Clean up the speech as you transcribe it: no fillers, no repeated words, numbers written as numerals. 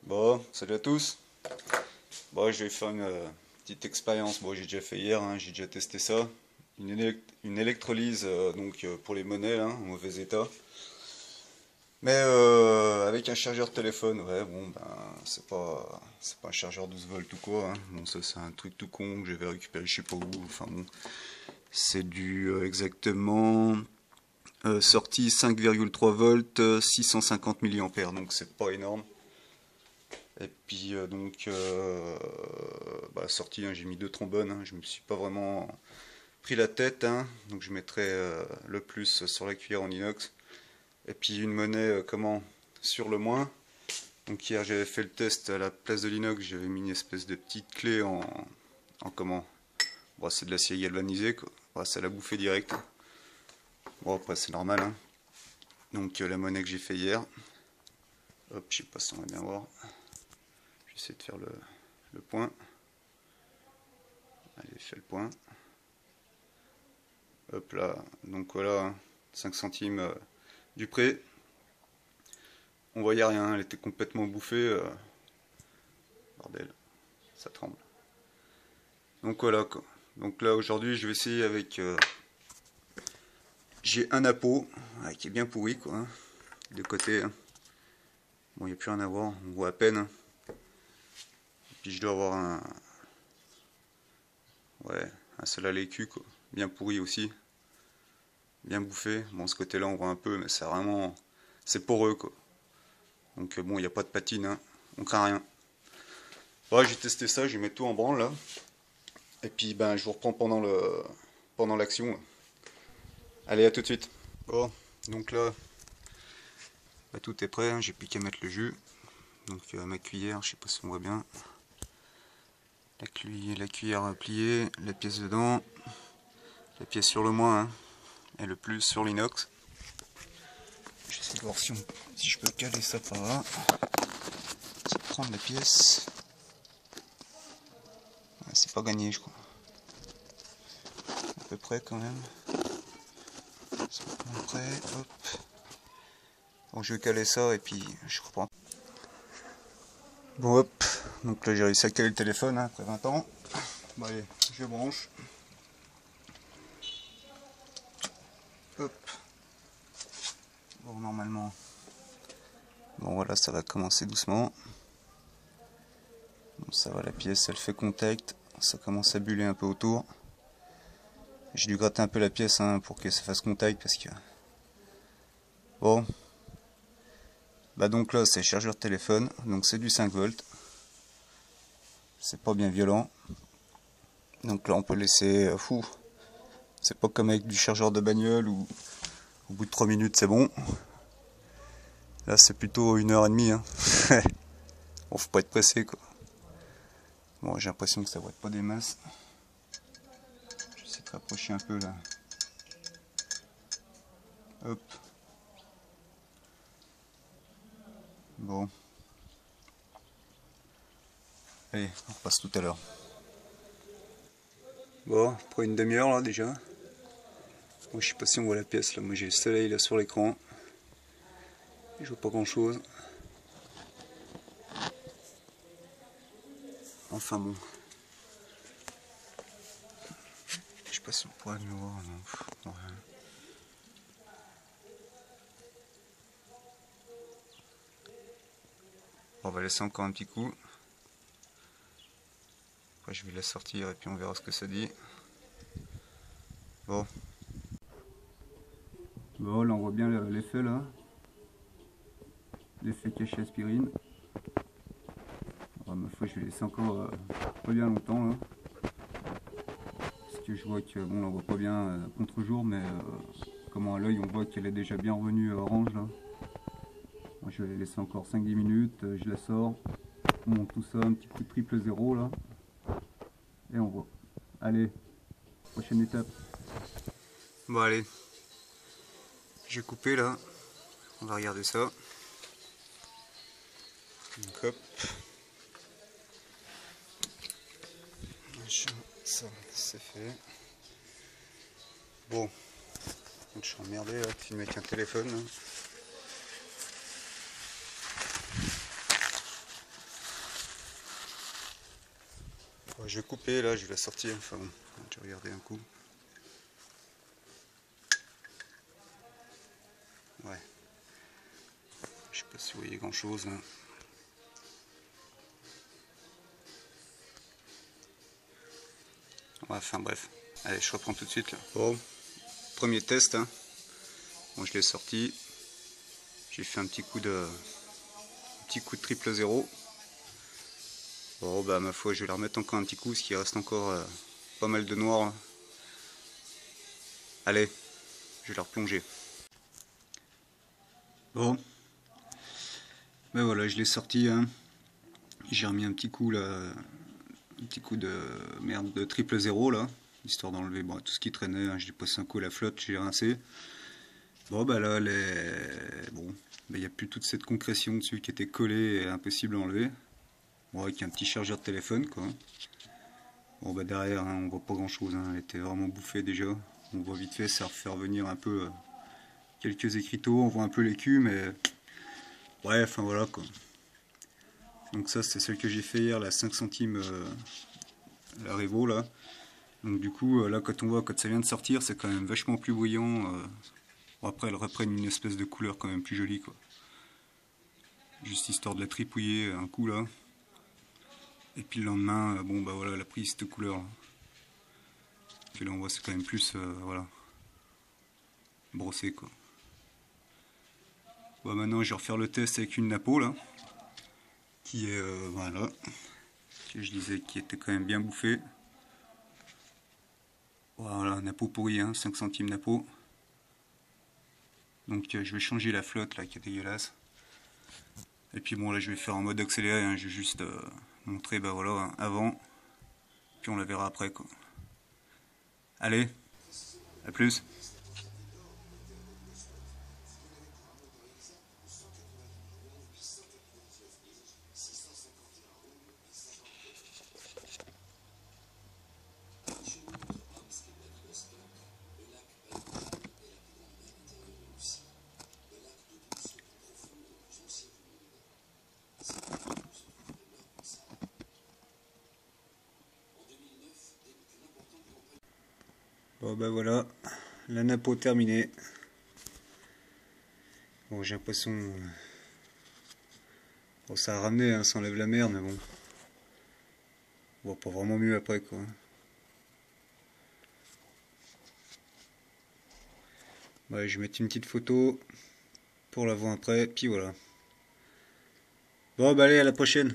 Bon, salut à tous. Bon, je vais faire une petite expérience. Bon, j'ai déjà fait hier, hein, j'ai déjà testé ça. Une électrolyse pour les monnaies là, en mauvais état. Mais avec un chargeur de téléphone, ouais, bon, ben, c'est pas un chargeur 12 volts ou quoi. Hein. Bon, ça, c'est un truc tout con que j'avais récupéré je sais pas où. Enfin bon, c'est du exactement sortie 5,3 volts, 650 milliampères, donc c'est pas énorme. Et puis sortie, hein, j'ai mis deux trombones, hein, je me suis pas vraiment pris la tête, hein, donc je mettrai le plus sur la cuillère en inox. Et puis une monnaie sur le moins. Donc hier j'avais fait le test à la place de l'inox, j'avais mis une espèce de petite clé en comment. Bon, c'est de l'acier galvanisé quoi. Bon, ça l'a bouffé direct. Bon après c'est normal hein. Donc la monnaie que j'ai fait hier. Hop, je sais pas si on va bien voir. J'essaie de faire le point. Allez, fais le point. Hop là, donc voilà, 5 centimes du prix. On voyait rien, elle était complètement bouffée. Bordel, ça tremble. Donc voilà quoi. Donc là aujourd'hui je vais essayer avec... j'ai un appôt qui est bien pourri quoi. Hein, de côté. Hein. Bon, il n'y a plus rien à voir, on voit à peine. Hein. Et puis je dois avoir un... Ouais, un seul à l'écu quoi. Bien pourri aussi. Bien bouffé. Bon, ce côté là on voit un peu, mais c'est vraiment... C'est poreux quoi. Donc bon, il n'y a pas de patine, hein. On craint rien. Ouais, j'ai testé ça, je vais mettre tout en branle là. Et puis ben je vous reprends pendant l'action. Allez, à tout de suite. Bon, donc là, bah, tout est prêt, hein. J'ai plus qu'à mettre le jus. Donc ma cuillère, je sais pas si on voit bien. La cuillère pliée, la pièce dedans, la pièce sur le moins, hein, et le plus sur l'inox. J'essaie de voir si je peux caler ça par là. C'est prendre la pièce. Ouais, c'est pas gagné, je crois. À peu près quand même. C'est à peu près, hop. Donc je vais caler ça et puis je reprends. Bon hop, donc là j'ai réussi à caler le téléphone hein, après 20 ans. Bon allez, je branche. Hop. Bon normalement. Bon voilà, ça va commencer doucement. Bon, ça va, la pièce elle fait contact. Ça commence à buller un peu autour. J'ai dû gratter un peu la pièce hein, pour que ça fasse contact parce que... Bon. Bah donc là c'est chargeur de téléphone, donc c'est du 5 volts. C'est pas bien violent. Donc là on peut laisser fou. C'est pas comme avec du chargeur de bagnole où au bout de 3 minutes c'est bon. Là c'est plutôt 1h30 hein. Bon, faut pas être pressé quoi. Bon, j'ai l'impression que ça va être pas des masses. J'essaie de rapprocher un peu là. Hop. Bon. Allez, on repasse tout à l'heure. Bon, après une demi-heure là déjà. Bon, je sais pas si on voit la pièce là. Moi j'ai le soleil là sur l'écran. Je vois pas grand chose. Enfin bon. Je sais pas si on pourra mieux voir. Non. Ouais. On va laisser encore un petit coup. Après je vais la sortir et puis on verra ce que ça dit. Bon. Bon, là on voit bien l'effet là. L'effet caché aspirine. Ma foi, je vais laisser encore pas bien longtemps là. Parce que je vois que bon, on voit pas bien contre-jour, mais comment à l'œil on voit qu'elle est déjà bien revenue orange là. Moi, je vais la laisser encore 5-10 minutes, je la sors, on monte tout ça, un petit coup de triple zéro là. Et on voit. Allez, prochaine étape. Bon allez, j'ai coupé là, on va regarder ça. Donc hop. Ça, c'est fait. Bon, je suis emmerdé là, de filmer avec un téléphone. Là. Ouais, je vais couper là, je vais la sortir, enfin bon, je vais regarder un coup. Ouais. Je sais pas si vous voyez grand chose là. Ouais, enfin bref. Allez, je reprends tout de suite là. Bon, premier test, hein. Bon, je l'ai sorti. J'ai fait un petit coup de triple zéro. Bon, bah ma foi, je vais la remettre encore un petit coup, parce qu'il reste encore pas mal de noir. Allez, je vais la replonger. Bon, ben voilà, je l'ai sorti, hein. J'ai remis un petit coup là, un petit coup de merde de triple zéro là, histoire d'enlever bon, tout ce qui traînait, hein. Je lui passe un coup à la flotte, j'ai rincé. Bon bah là, bon, il n'y a plus toute cette concrétion dessus qui était collée et impossible à enlever. Bon, avec un petit chargeur de téléphone quoi. Bon bah derrière, hein, on voit pas grand chose, hein. Elle était vraiment bouffée déjà. On voit vite fait, ça refait revenir un peu quelques écriteaux, on voit un peu l'écu, mais bref, enfin voilà quoi. Donc ça c'est celle que j'ai fait hier, la 5 centimes, la Revo là. Donc du coup là quand on voit, quand ça vient de sortir, c'est quand même vachement plus brillant. Bon, après elles reprennent une espèce de couleur quand même plus jolie quoi. Juste histoire de la tripouiller un coup là. Et puis le lendemain, bon bah voilà, elle a pris cette couleur là. Puis là on voit c'est quand même plus, voilà, brossé quoi. Bon maintenant je vais refaire le test avec une napo là. Qui est, voilà, que je disais qui était quand même bien bouffée. Voilà, napo pourri, hein, 5 centimes napo. Donc je vais changer la flotte là qui est dégueulasse. Et puis bon là je vais faire en mode accéléré, hein. Je vais juste montrer bah voilà avant. Puis on la verra après quoi. Allez, à plus. Bon bah voilà, la napo terminée. Bon j'ai l'impression... bon ça a ramené, hein, ça enlève la merde mais bon. On voit pas vraiment mieux après quoi. Ouais, je vais mettre une petite photo pour la voir après, puis voilà. Bon bah allez, à la prochaine.